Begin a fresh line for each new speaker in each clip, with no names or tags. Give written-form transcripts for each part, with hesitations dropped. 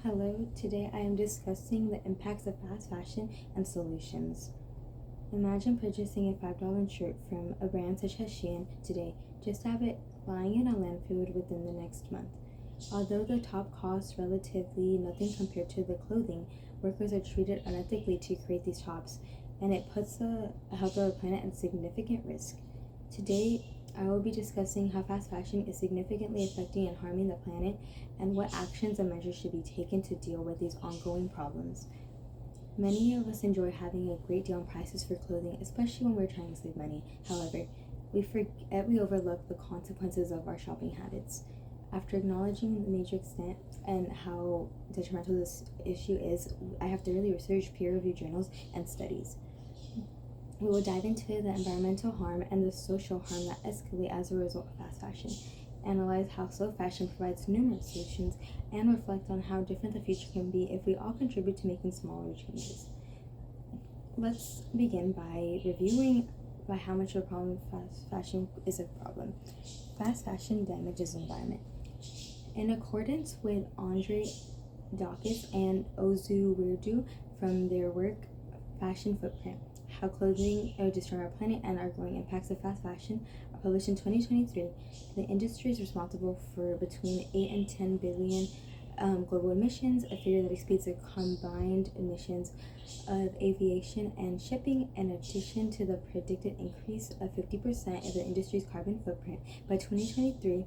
Hello, today I am discussing the impacts of fast fashion and solutions. Imagine purchasing a $5 shirt from a brand such as Shein today, just have it lying in a landfill within the next month. Although the top costs relatively nothing compared to the clothing, workers are treated unethically to create these tops, and it puts the health of the planet at significant risk. Today, I will be discussing how fast fashion is significantly affecting and harming the planet and what actions and measures should be taken to deal with these ongoing problems. Many of us enjoy having a great deal on prices for clothing, especially when we're trying to save money. However, we overlook the consequences of our shopping habits. After acknowledging the major extent and how detrimental this issue is, I have thoroughly researched peer-reviewed journals and studies. We will dive into the environmental harm and the social harm that escalate as a result of fast fashion, analyze how slow fashion provides numerous solutions, and reflect on how different the future can be if we all contribute to making smaller changes. Let's begin by reviewing by how much of a problem fast fashion is a problem. Fast fashion damages the environment. In accordance with Andre Dawkins and Ozu Weirdu from their work Fashion Footprint, How Clothing Will Destroy Our Planet and Our Growing Impacts of Fast Fashion, published in 2023, the industry is responsible for between 8 and 10 billion global emissions, a figure that exceeds the combined emissions of aviation and shipping, in addition to the predicted increase of 50% in the industry's carbon footprint. By 2023,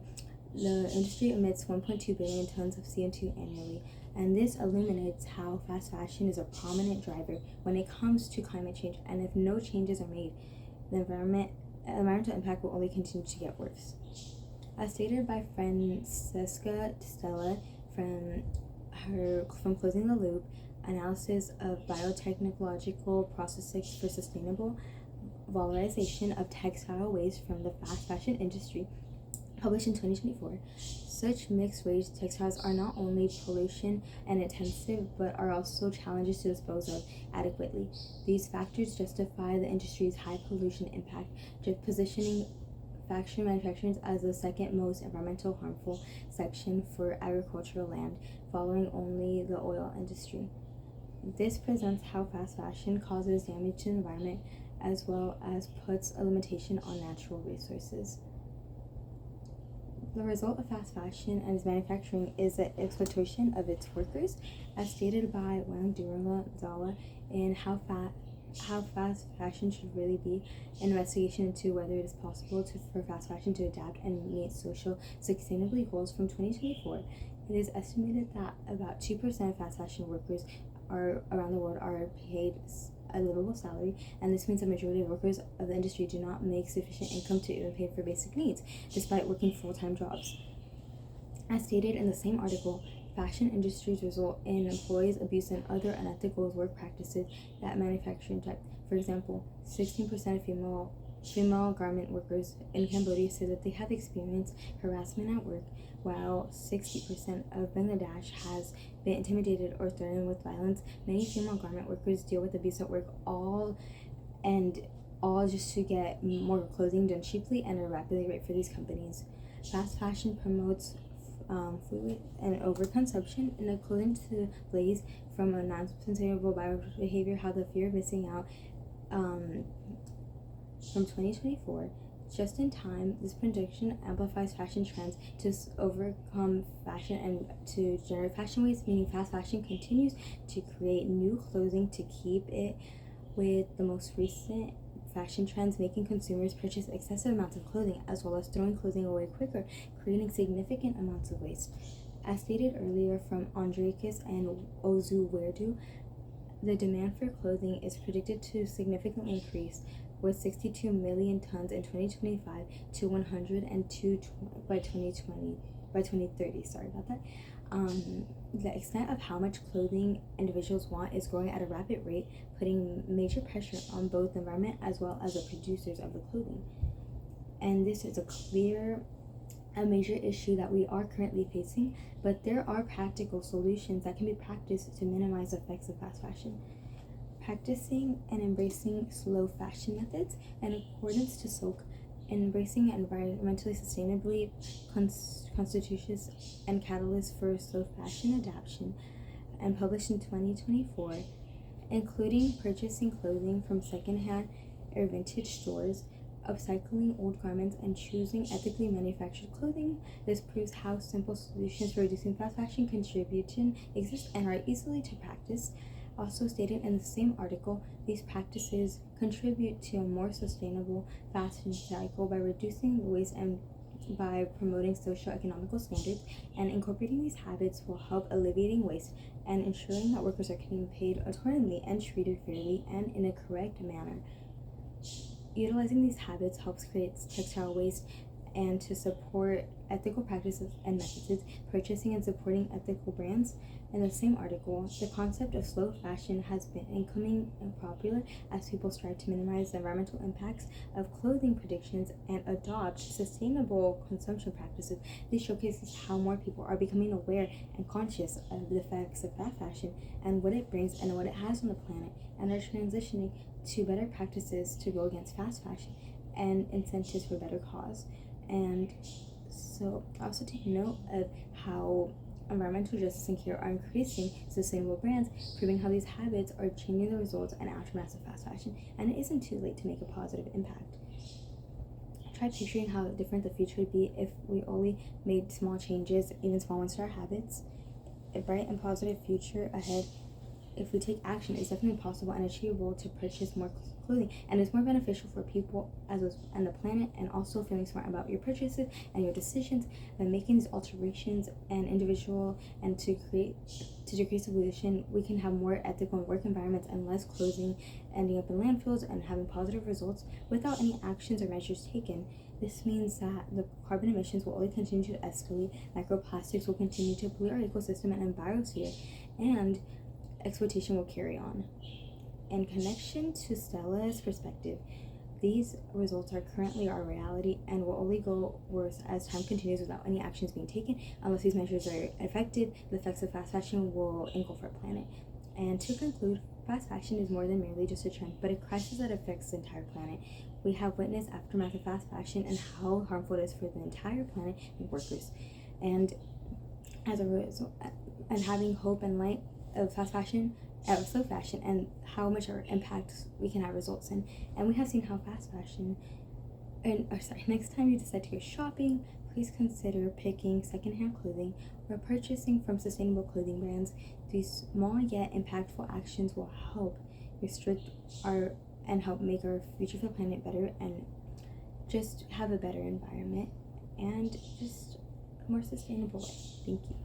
the industry emits 1.2 billion tons of CO2 annually, and this illuminates how fast fashion is a prominent driver when it comes to climate change, and if no changes are made, the environmental impact will only continue to get worse. As stated by Francesca Stella from Closing the Loop, analysis of biotechnological processes for sustainable valorization of textile waste from the fast fashion industry, published in 2024, such mixed waste textiles are not only pollution and intensive, but are also challenges to dispose of adequately. These factors justify the industry's high pollution impact, positioning fashion manufacturing as the second most environmental harmful section for agricultural land, following only the oil industry. This presents how fast fashion causes damage to the environment as well as puts a limitation on natural resources. The result of fast fashion and its manufacturing is the exploitation of its workers, as stated by Wang Zawa in How Fast Fashion Should Really Be, an investigation into whether it is possible for fast fashion to adapt and meet social sustainability goals from 2024. It is estimated that about 2% of fast fashion workers around the world are paid a livable salary, and this means the majority of workers of the industry do not make sufficient income to even pay for basic needs, despite working full-time jobs. As stated in the same article, fashion industries result in employees' abuse and other unethical work practices that manufacturing type. For example, 16% of female garment workers in Cambodia say that they have experienced harassment at work, while 60% of Bangladesh has been intimidated or threatened with violence. Many female garment workers deal with abuse at work, all just to get more clothing done cheaply and at a rapid rate for these companies. Fast fashion promotes food and overconsumption, and according to Blaze from a non-sustainable behavior, how the fear of missing out from 2024, just in time, this prediction amplifies fashion trends to overcome fashion and to generate fashion waste, meaning fast fashion continues to create new clothing to keep it with the most recent fashion trends, making consumers purchase excessive amounts of clothing as well as throwing clothing away quicker, creating significant amounts of waste. As stated earlier from Andrekis and Ozu Weirdu, the demand for clothing is predicted to significantly increase, with 62 million tons in 2025 to 102 by 2030. Sorry about that. The extent of how much clothing individuals want is growing at a rapid rate, putting major pressure on both the environment as well as the producers of the clothing. And this is a major issue that we are currently facing, but there are practical solutions that can be practiced to minimize the effects of fast fashion. Practicing and embracing slow fashion methods in accordance to SOC, embracing environmentally sustainably constitutions and catalysts for slow fashion adoption, and published in 2024, including purchasing clothing from secondhand or vintage stores, upcycling old garments, and choosing ethically manufactured clothing. This proves how simple solutions for reducing fast fashion contribution exist and are easily to practice. Also stated in the same article, these practices contribute to a more sustainable fashion cycle by reducing waste and by promoting socio-economical standards, and incorporating these habits will help alleviating waste and ensuring that workers are getting paid accordingly and treated fairly and in a correct manner. Utilizing these habits helps create textile waste and to support ethical practices and methods, purchasing and supporting ethical brands. In the same article, the concept of slow fashion has been becoming popular as people strive to minimize the environmental impacts of clothing predictions and adopt sustainable consumption practices. This showcases how more people are becoming aware and conscious of the effects of fast fashion and what it brings and what it has on the planet, and are transitioning to better practices to go against fast fashion and incentives for better cause. And so also take note of how environmental justice and care are increasing sustainable brands, proving how these habits are changing the results and aftermath of fast fashion, and it isn't too late to make a positive impact. Try picturing how different the future would be if we only made small changes, even small ones, to our habits. A bright and positive future ahead. If we take action, it's definitely possible and achievable to purchase more clothing, and it's more beneficial for people as well and the planet, and also feeling smart about your purchases and your decisions by making these alterations and individual and to decrease pollution. We can have more ethical work environments and less clothing ending up in landfills and having positive results without any actions or measures taken. This means that the carbon emissions will only continue to escalate, microplastics will continue to pollute our ecosystem and biosphere, and exploitation will carry on. In connection to Stella's perspective, these results are currently our reality and will only go worse as time continues without any actions being taken. Unless these measures are effective, the effects of fast fashion will engulf our planet. And to conclude, fast fashion is more than merely just a trend, but a crisis that affects the entire planet. We have witnessed aftermath of fast fashion and how harmful it is for the entire planet and workers. And as a result, and having hope and light of fast fashion, slow fashion, and how much our impact we can have results in. And we have seen how fast fashion, next time you decide to go shopping, please consider picking secondhand clothing or purchasing from sustainable clothing brands. These small yet impactful actions will help restrict and help make our future for the planet better, and just have a better environment and just a more sustainable way. Thank you.